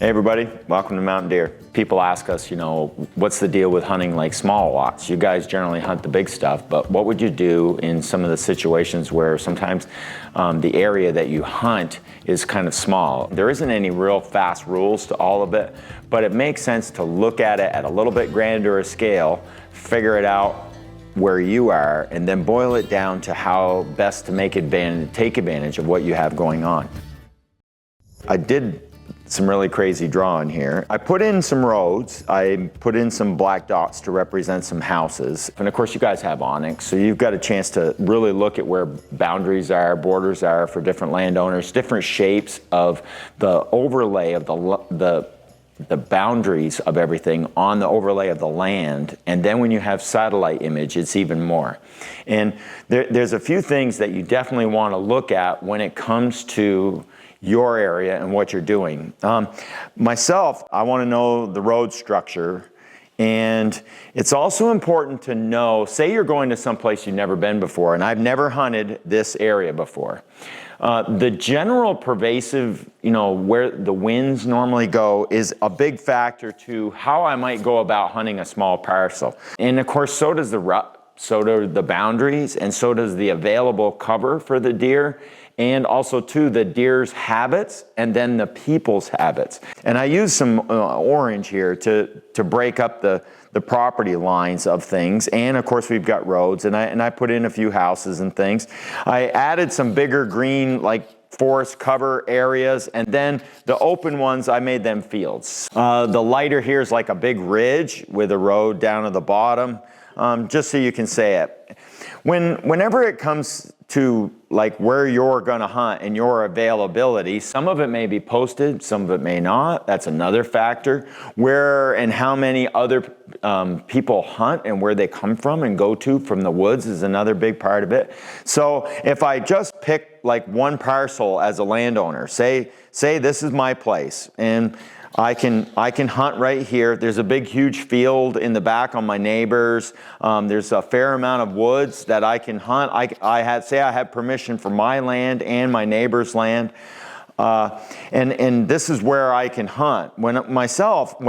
Hey everybody, welcome to Mountain Deer. People ask us, what's the deal with hunting like small lots? You guys generally hunt the big stuff, but what would you do in some of the situations where sometimes the area that you hunt is kind of small? There isn't any real fast rules to all of it, but it makes sense to look at it at a little bit grander a scale, figure it out where you are, and then boil it down to how best to take advantage of what you have going on. I did some really crazy drawing here. I put in some roads, I put in some black dots to represent some houses, and of course you guys have onX, so you've got a chance to really look at where boundaries are, borders are for different landowners, different shapes of the overlay of the boundaries of everything on the overlay of the land. And then when you have satellite image, it's even more. And there's a few things that you definitely want to look at when it comes to your area and what you're doing. Myself, I want to know the road structure, and it's also important to know, say you're going to someplace you've never been before, and I've never hunted this area before. The general pervasive, where the winds normally go is a big factor to how I might go about hunting a small parcel. And of course, so does the rut, so do the boundaries, and so does the available cover for the deer, and also too the deer's habits and then the people's habits. And I use some orange here to break up the property lines of things. And of course we've got roads, and I put in a few houses and things. I added some bigger green like forest cover areas, and then the open ones, I made them fields. The lighter here is like a big ridge with a road down at the bottom, just so you can say it. Whenever it comes to like where you're gonna hunt and your availability, some of it may be posted, some of it may not. That's another factor. Where and how many other people hunt and where they come from and go to from the woods is another big part of it. So if I just pick like one parcel as a landowner, say this is my place, and I can hunt right here. There's a big, huge field in the back on my neighbors. There's a fair amount of woods that I can hunt. I have permission for my land and my neighbor's land. And this is where I can hunt. When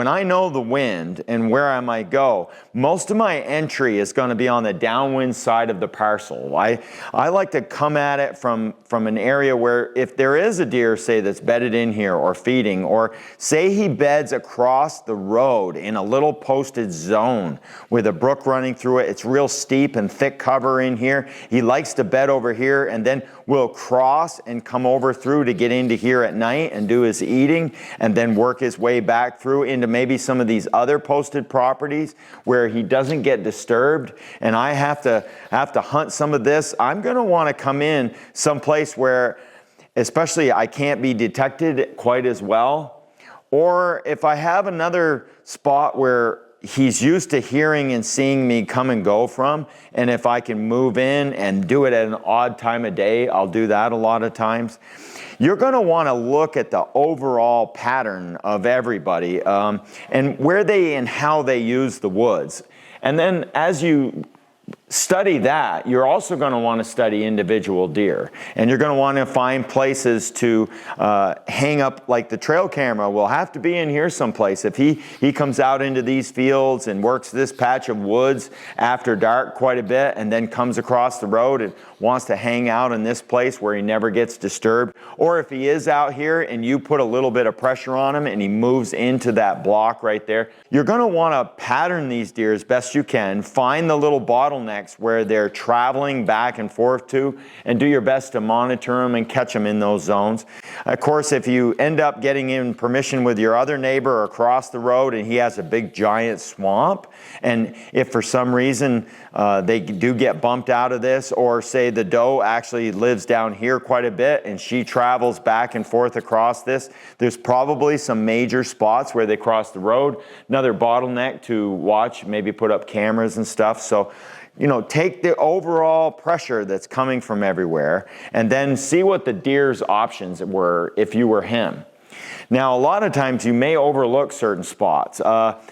I know the wind and where I might go, most of my entry is going to be on the downwind side of the parcel. I like to come at it from an area where if there is a deer, say, that's bedded in here or feeding, or say he beds across the road in a little posted zone with a brook running through it, it's real steep and thick cover in here. He likes to bed over here and then will cross and come over through to get into here at night and do his eating, and then work his way back through into maybe some of these other posted properties where he doesn't get disturbed, and I have to hunt some of this. I'm going to want to come in someplace where especially I can't be detected quite as well, or if I have another spot where he's used to hearing and seeing me come and go from, and if I can move in and do it at an odd time of day, I'll do that a lot of times. You're going to want to look at the overall pattern of everybody and where they and how they use the woods. And then as you study that, you're also going to want to study individual deer, and you're going to want to find places to hang up, like the trail camera will have to be in here someplace. If he comes out into these fields and works this patch of woods after dark quite a bit and then comes across the road and wants to hang out in this place where he never gets disturbed, or if he is out here and you put a little bit of pressure on him and he moves into that block right there, you're going to want to pattern these deer as best you can, find the little bottlenecks where they're traveling back and forth to, and do your best to monitor them and catch them in those zones. Of course, if you end up getting in permission with your other neighbor across the road and he has a big giant swamp, and if for some reason they do get bumped out of this, or say the doe actually lives down here quite a bit and she travels back and forth across this, there's probably some major spots where they cross the road. Another bottleneck to watch, maybe put up cameras and stuff. So take the overall pressure that's coming from everywhere and then see what the deer's options were if you were him. Now, a lot of times you may overlook certain spots.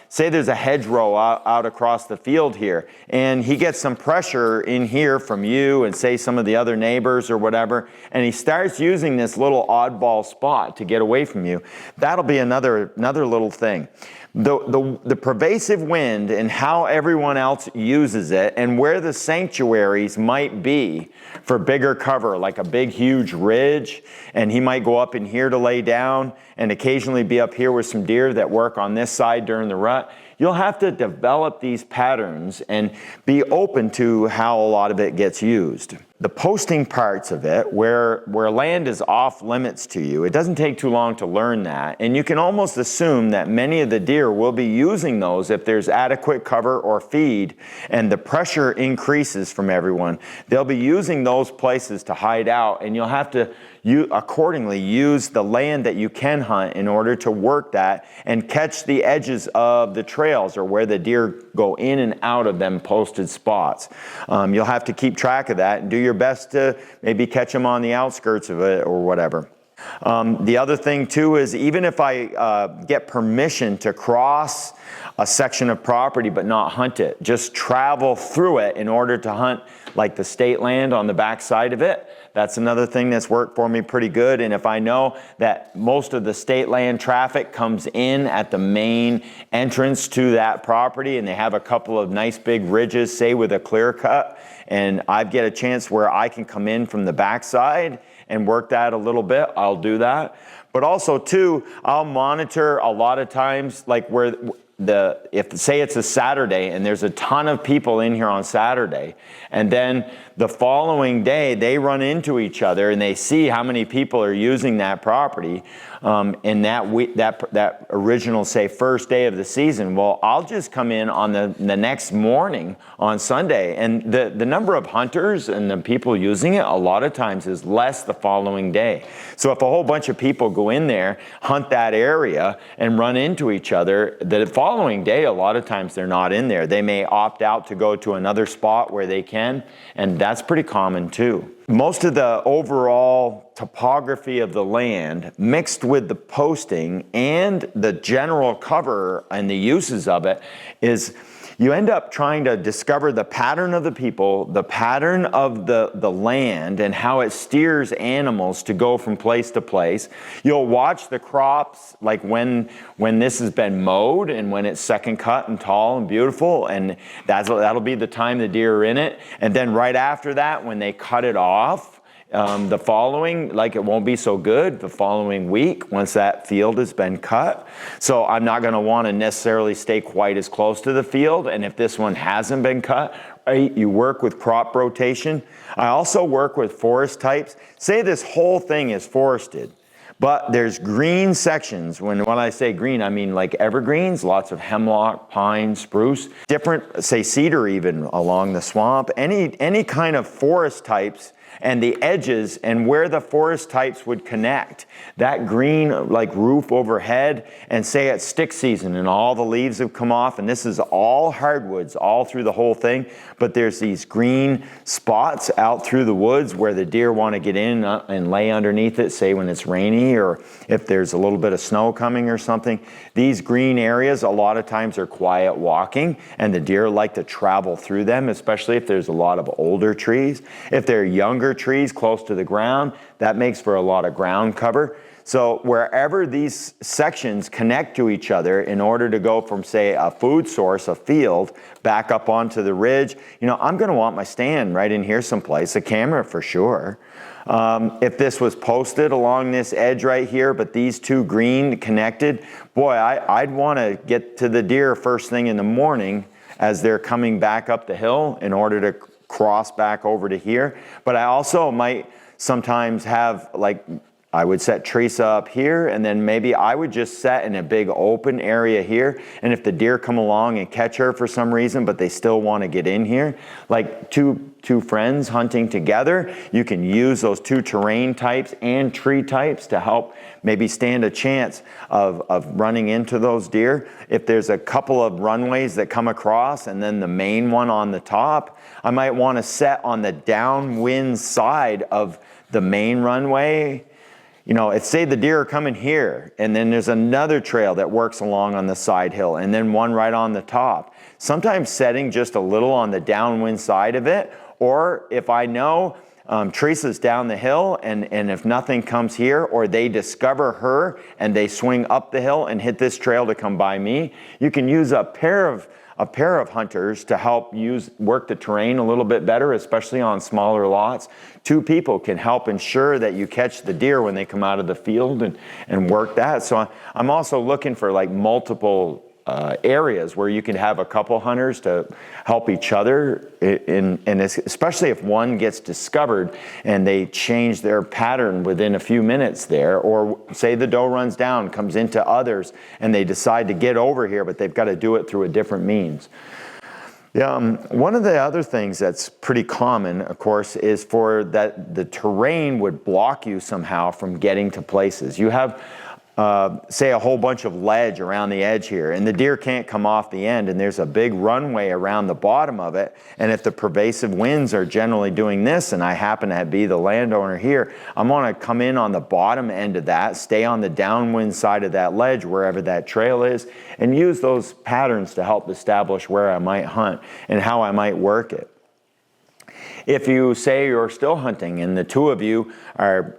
Say there's a hedgerow out across the field here, and he gets some pressure in here from you and say some of the other neighbors or whatever, and he starts using this little oddball spot to get away from you. That'll be another little thing. The pervasive wind and how everyone else uses it and where the sanctuaries might be for bigger cover, like a big huge ridge, and he might go up in here to lay down and occasionally be up here with some deer that work on this side during the rut. You'll have to develop these patterns and be open to how a lot of it gets used. The posting parts of it, where land is off limits to you, it doesn't take too long to learn that, and you can almost assume that many of the deer will be using those if there's adequate cover or feed and the pressure increases from everyone. They'll be using those places to hide out, and you'll have to accordingly use the land that you can hunt in order to work that and catch the edges of the trails or where the deer go in and out of them posted spots. You'll have to keep track of that and do your best to maybe catch them on the outskirts of it or whatever. The other thing too is, even if I get permission to cross a section of property but not hunt it, just travel through it in order to hunt like the state land on the back side of it. That's another thing that's worked for me pretty good. And if I know that most of the state land traffic comes in at the main entrance to that property, and they have a couple of nice big ridges, say with a clear cut, and I get a chance where I can come in from the backside and work that a little bit, I'll do that. But also too, I'll monitor a lot of times, like where if say it's a Saturday and there's a ton of people in here on Saturday, and then the following day they run into each other and they see how many people are using that property in that original, say, first day of the season. Well, I'll just come in on the next morning on Sunday, and the number of hunters and the people using it a lot of times is less the following day. So if a whole bunch of people go in there, hunt that area and run into each other, the following day a lot of times they're not in there. They may opt out to go to another spot where they can, and that's pretty common too. Most of the overall topography of the land, mixed with the posting and the general cover and the uses of it, is you end up trying to discover the pattern of the people, the pattern of the land, and how it steers animals to go from place to place. You'll watch the crops, like when this has been mowed and when it's second cut and tall and beautiful, and that'll be the time the deer are in it. And then right after that, when they cut it off, the following, like it won't be so good the following week once that field has been cut. So I'm not going to want to necessarily stay quite as close to the field. And if this one hasn't been cut, right, you work with crop rotation. I also work with forest types. Say this whole thing is forested, but there's green sections. When I say green, I mean like evergreens, lots of hemlock, pine, spruce, different, say cedar even along the swamp, any kind of forest types, and the edges and where the forest types would connect. That green like roof overhead, and say it's stick season and all the leaves have come off, and this is all hardwoods all through the whole thing, but there's these green spots out through the woods where the deer want to get in and lay underneath it, say when it's rainy or if there's a little bit of snow coming or something. These green areas a lot of times are quiet walking, and the deer like to travel through them, especially if there's a lot of older trees. If they're younger trees close to the ground, that makes for a lot of ground cover. So wherever these sections connect to each other in order to go from, say, a food source, a field, back up onto the ridge, I'm going to want my stand right in here someplace, a camera for sure. If this was posted along this edge right here, but these two green connected, boy, I'd want to get to the deer first thing in the morning as they're coming back up the hill in order to cross back over to here. But I also might sometimes have, like, I would set Teresa up here, and then maybe I would just set in a big open area here. And if the deer come along and catch her for some reason, but they still want to get in here, like two friends hunting together, you can use those two terrain types and tree types to help maybe stand a chance of running into those deer. If there's a couple of runways that come across and then the main one on the top, I might want to set on the downwind side of the main runway You know, say the deer are coming here, and then there's another trail that works along on the side hill, and then one right on the top. Sometimes setting just a little on the downwind side of it, or if I know Teresa's down the hill, and if nothing comes here, or they discover her and they swing up the hill and hit this trail to come by me, you can use a pair of hunters to help work the terrain a little bit better, especially on smaller lots. Two people can help ensure that you catch the deer when they come out of the field and work that. So I'm also looking for like multiple areas where you can have a couple hunters to help each other, and especially if one gets discovered and they change their pattern within a few minutes there, or say the doe runs down, comes into others, and they decide to get over here, but they've got to do it through a different means. Yeah, one of the other things that's pretty common, of course, is for that the terrain would block you somehow from getting to places. You have say a whole bunch of ledge around the edge here, and the deer can't come off the end, and there's a big runway around the bottom of it, and if the pervasive winds are generally doing this, and I happen to be the landowner here, I'm going to come in on the bottom end of that, stay on the downwind side of that ledge wherever that trail is, and use those patterns to help establish where I might hunt and how I might work it. If you say you're still hunting and the two of you are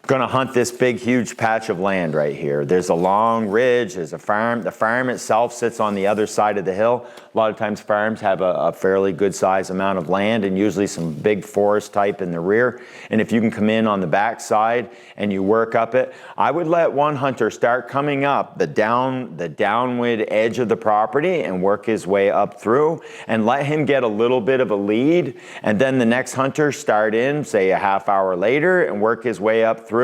going to hunt this big, huge patch of land right here. There's a long ridge, there's a farm. The farm itself sits on the other side of the hill. A lot of times farms have a fairly good size amount of land, and usually some big forest type in the rear. And if you can come in on the back side and you work up it, I would let one hunter start coming up the downwind edge of the property and work his way up through, and let him get a little bit of a lead. And then the next hunter start in, say a half hour later, and work his way up through.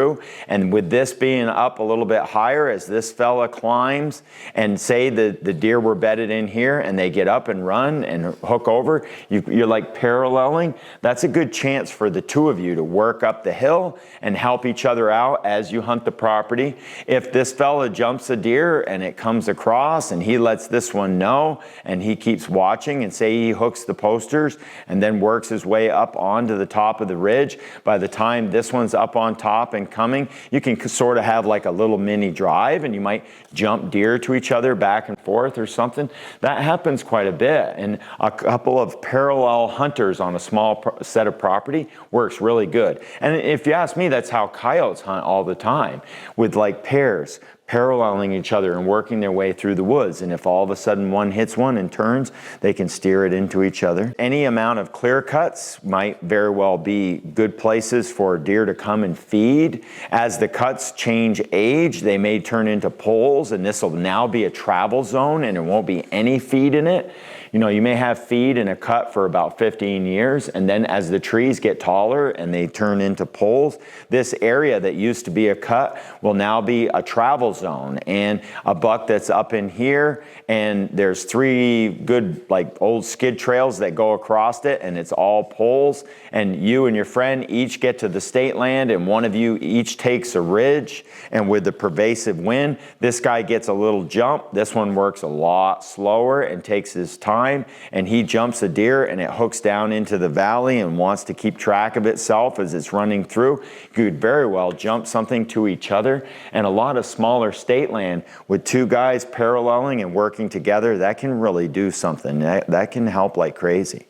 And with this being up a little bit higher as this fella climbs, and say the deer were bedded in here and they get up and run and hook over, you're like paralleling. That's a good chance for the two of you to work up the hill and help each other out as you hunt the property. If this fella jumps a deer and it comes across and he lets this one know and he keeps watching, and say he hooks the posters and then works his way up onto the top of the ridge, by the time this one's up on top and coming, you can sort of have like a little mini drive, and you might jump deer to each other back and forth or something. That happens quite a bit, and a couple of parallel hunters on a small set of property works really good. And if you ask me, that's how coyotes hunt all the time, with like pairs paralleling each other and working their way through the woods. And if all of a sudden one hits one and turns, they can steer it into each other. Any amount of clear cuts might very well be good places for deer to come and feed. As the cuts change age, they may turn into poles, and this will now be a travel zone, and there won't be any feed in it. You know, you may have feed in a cut for about 15 years, and then as the trees get taller and they turn into poles, this area that used to be a cut will now be a travel zone. And a buck that's up in here, and there's 3 good like old skid trails that go across it, and it's all poles, and you and your friend each get to the state land, and one of you each takes a ridge, and with the pervasive wind, this guy gets a little jump. This one works a lot slower and takes his time, and he jumps a deer, and it hooks down into the valley and wants to keep track of itself as it's running through. You could very well jump something to each other. And a lot of smaller state land with 2 guys paralleling and working together, that can really do something. That can help like crazy.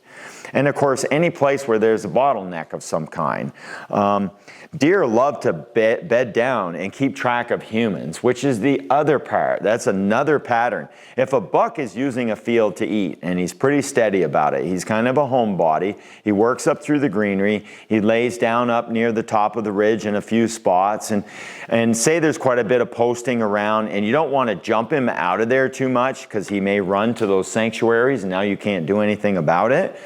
And of course, any place where there's a bottleneck of some kind. Deer love to bed down and keep track of humans, which is the other part. That's another pattern. If a buck is using a field to eat, and he's pretty steady about it, he's kind of a homebody, he works up through the greenery, he lays down up near the top of the ridge in a few spots, and say there's quite a bit of posting around, and you don't want to jump him out of there too much because he may run to those sanctuaries and now you can't do anything about it.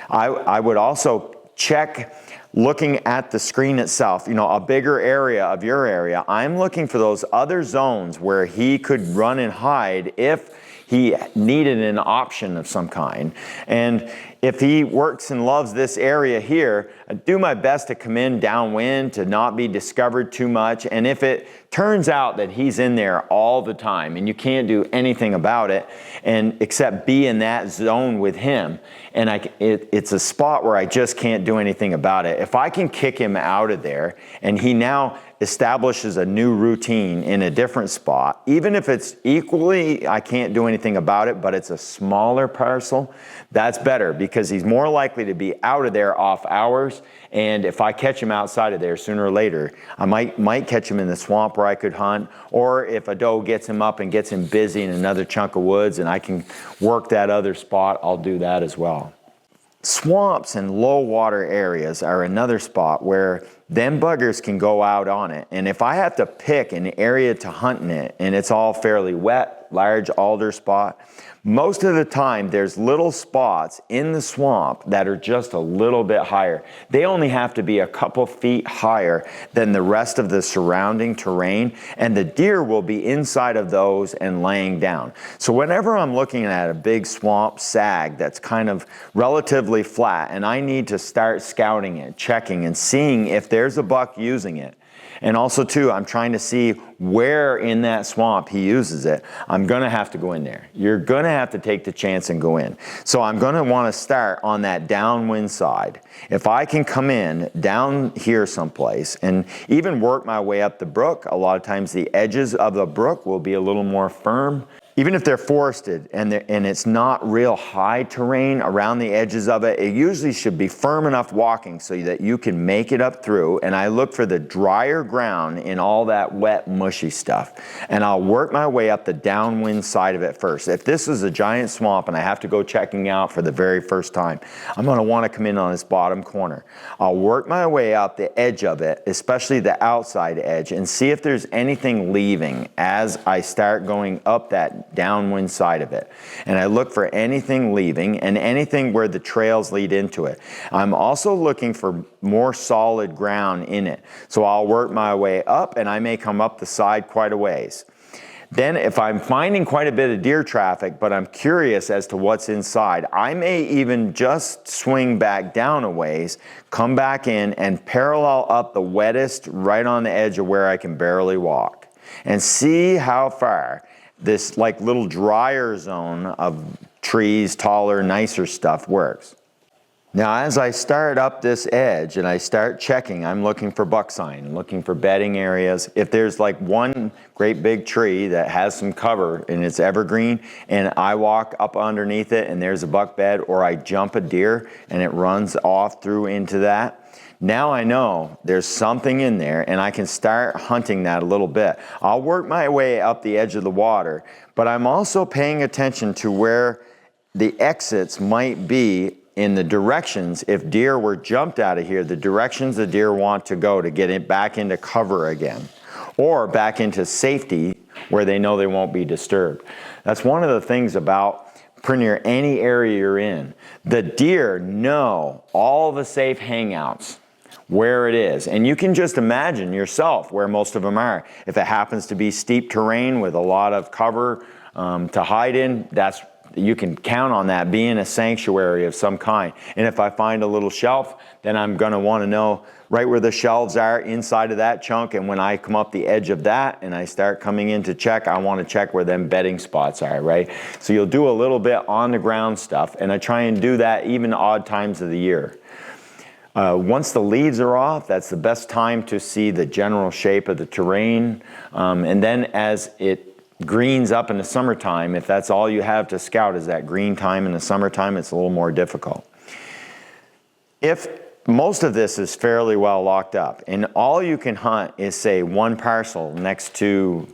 I would also check, looking at the screen itself, you know, a bigger area of your area. I'm looking for those other zones where he could run and hide if he needed an option of some kind. And if he works and loves this area here, I do my best to come in downwind to not be discovered too much. And if it turns out that he's in there all the time and you can't do anything about it, and except be in that zone with him, and it's a spot where I just can't do anything about it. If I can kick him out of there, and he now establishes a new routine in a different spot, even if it's equally, I can't do anything about it, but it's a smaller parcel, that's better because he's more likely to be out of there off hours. And if I catch him outside of there sooner or later, I might catch him in the swamp where I could hunt, or if a doe gets him up and gets him busy in another chunk of woods and I can work that other spot, I'll do that as well. Swamps and low water areas are another spot where them buggers can go out on it. And if I have to pick an area to hunt in it, and it's all fairly wet, large alder spot, most of the time there's little spots in the swamp that are just a little bit higher. They only have to be a couple feet higher than the rest of the surrounding terrain, and the deer will be inside of those and laying down. So whenever I'm looking at a big swamp sag that's kind of relatively flat and I need to start scouting it, checking and seeing if there's a buck using it, and also too, I'm trying to see where in that swamp he uses it, I'm gonna have to go in there. You're gonna have to take the chance and go in. So I'm gonna wanna start on that downwind side. If I can come in down here someplace and even work my way up the brook, a lot of times the edges of the brook will be a little more firm. Even if they're forested and it's not real high terrain around the edges of it, it usually should be firm enough walking so that you can make it up through. And I look for the drier ground in all that wet, mushy stuff. And I'll work my way up the downwind side of it first. If this is a giant swamp and I have to go checking out for the very first time, I'm gonna wanna come in on this bottom corner. I'll work my way out the edge of it, especially the outside edge, and see if there's anything leaving as I start going up that downwind side of it. And I look for anything leaving and anything where the trails lead into it. I'm also looking for more solid ground in it. So I'll work my way up and I may come up the side quite a ways. Then if I'm finding quite a bit of deer traffic, but I'm curious as to what's inside, I may even just swing back down a ways, come back in and parallel up the wettest right on the edge of where I can barely walk and see how far this like little drier zone of trees, taller, nicer stuff works. Now, as I start up this edge and I start checking, I'm looking for buck sign, looking for bedding areas. If there's like one great big tree that has some cover and it's evergreen and I walk up underneath it and there's a buck bed, or I jump a deer and it runs off through into that, now I know there's something in there and I can start hunting that a little bit. I'll work my way up the edge of the water, but I'm also paying attention to where the exits might be in the directions. If deer were jumped out of here, the directions the deer want to go to get it back into cover again, or back into safety where they know they won't be disturbed. That's one of the things about pretty near any area you're in. The deer know all the safe hangouts, where it is. And you can just imagine yourself where most of them are. If it happens to be steep terrain with a lot of cover to hide in, you can count on that being a sanctuary of some kind. And if I find a little shelf, then I'm gonna wanna know right where the shelves are inside of that chunk. And when I come up the edge of that and I start coming in to check, I wanna check where them bedding spots are, right? So you'll do a little bit on the ground stuff, and I try and do that even odd times of the year. Once the leaves are off, that's the best time to see the general shape of the terrain. And then as it greens up in the summertime, if that's all you have to scout is that green time in the summertime, it's a little more difficult. If most of this is fairly well locked up and all you can hunt is, say, one parcel next to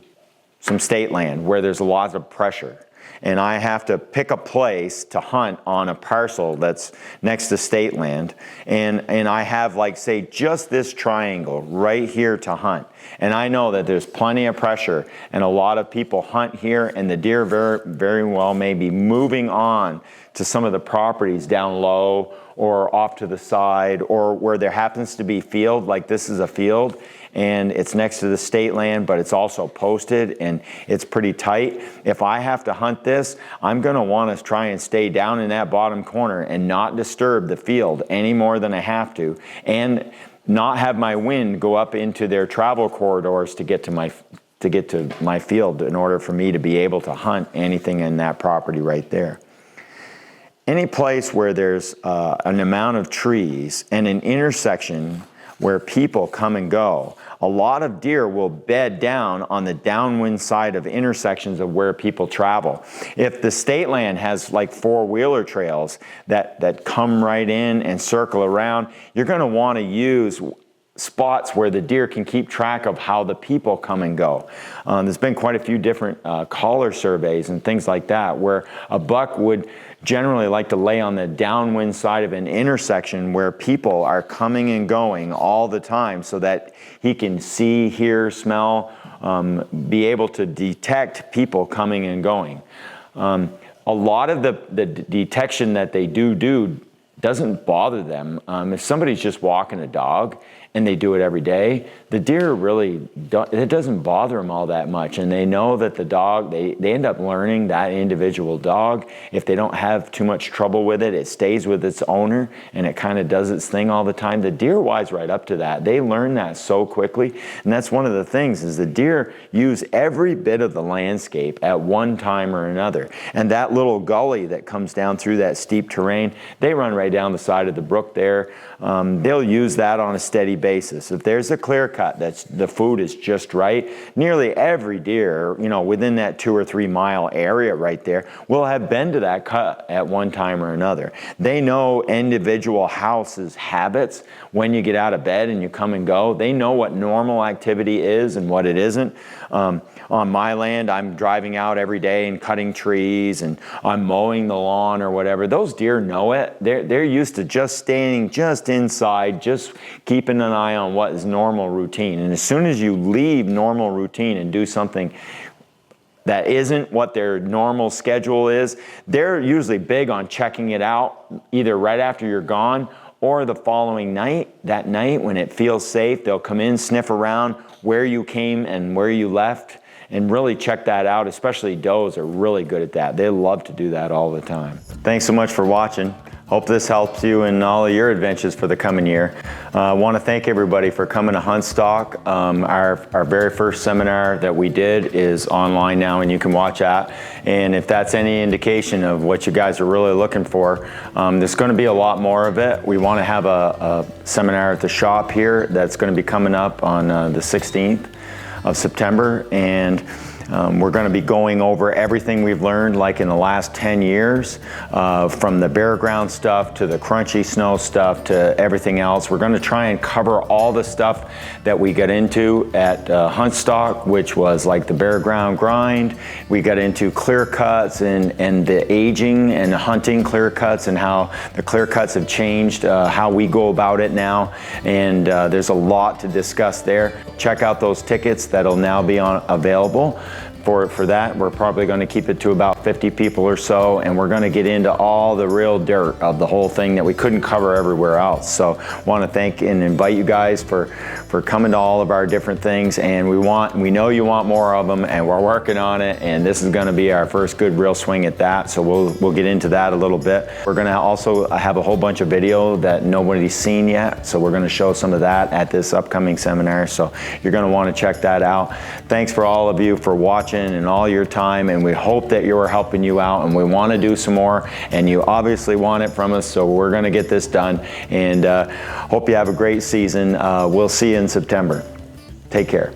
some state land where there's lots of pressure, and I have to pick a place to hunt on a parcel that's next to state land, and I have, like, say, just this triangle right here to hunt, and I know that there's plenty of pressure and a lot of people hunt here, and the deer very, very well may be moving on to some of the properties down low or off to the side, or where there happens to be field, like this is a field and it's next to the state land, but it's also posted and it's pretty tight. If I have to hunt this, I'm gonna wanna try and stay down in that bottom corner and not disturb the field any more than I have to, and not have my wind go up into their travel corridors to get to my field in order for me to be able to hunt anything in that property right there. Any place where there's an amount of trees and an intersection where people come and go. A lot of deer will bed down on the downwind side of intersections of where people travel. If the state land has like four-wheeler trails that come right in and circle around, you're going to want to use spots where the deer can keep track of how the people come and go. There's been quite a few different collar surveys and things like that where a buck would generally like to lay on the downwind side of an intersection where people are coming and going all the time so that he can see, hear, smell, be able to detect people coming and going. A lot of the detection that they do doesn't bother them. If somebody's just walking a dog and they do it every day, the deer really it doesn't bother them all that much, and they know that the dog, they end up learning that individual dog. If they don't have too much trouble with it, it stays with its owner and it kind of does its thing all the time. The deer wise right up to that. They learn that so quickly, and that's one of the things is the deer use every bit of the landscape at one time or another. And that little gully that comes down through that steep terrain, they run right down the side of the brook there. They'll use that on a steady basis. If there's a clear cut that's the food is just right, nearly every deer, within that 2 or 3 mile area right there will have been to that cut at one time or another. They know individual houses' habits when you get out of bed and you come and go. They know what normal activity is and what it isn't. On my land, I'm driving out every day and cutting trees, and I'm mowing the lawn or whatever. Those deer know it. They're used to just staying just inside, just keeping an eye on what is normal routine. And as soon as you leave normal routine and do something that isn't what their normal schedule is, they're usually big on checking it out either right after you're gone or the following night. That night when it feels safe, they'll come in, sniff around where you came and where you left, and really check that out. Especially does are really good at that. They love to do that all the time. Thanks so much for watching. Hope this helps you in all of your adventures for the coming year. I want to thank everybody for coming to Huntstock. Our very first seminar that we did is online now, and you can watch that. And if that's any indication of what you guys are really looking for, there's going to be a lot more of it. We want to have a seminar at the shop here that's going to be coming up on the 16th of September, and we're going to be going over everything we've learned like in the last 10 years, from the bare ground stuff to the crunchy snow stuff to everything else. We're going to try and cover all the stuff that we got into at Huntstock, which was like the bare ground grind. We got into clear cuts and the aging and hunting clear cuts and how the clear cuts have changed, how we go about it now. And there's a lot to discuss there. Check out those tickets that'll now be available. For that, we're probably going to keep it to about 50 people or so, and we're going to get into all the real dirt of the whole thing that we couldn't cover everywhere else. So want to thank and invite you guys for coming to all of our different things, and we know you want more of them, and we're working on it, and this is going to be our first good real swing at that. So we'll get into that a little bit. We're going to also have a whole bunch of video that nobody's seen yet, so we're going to show some of that at this upcoming seminar, so you're going to want to check that out. Thanks for all of you for watching and all your time, and we hope that you're helping you out, and we want to do some more, and you obviously want it from us, so we're going to get this done, and hope you have a great season. We'll see you in September. Take care.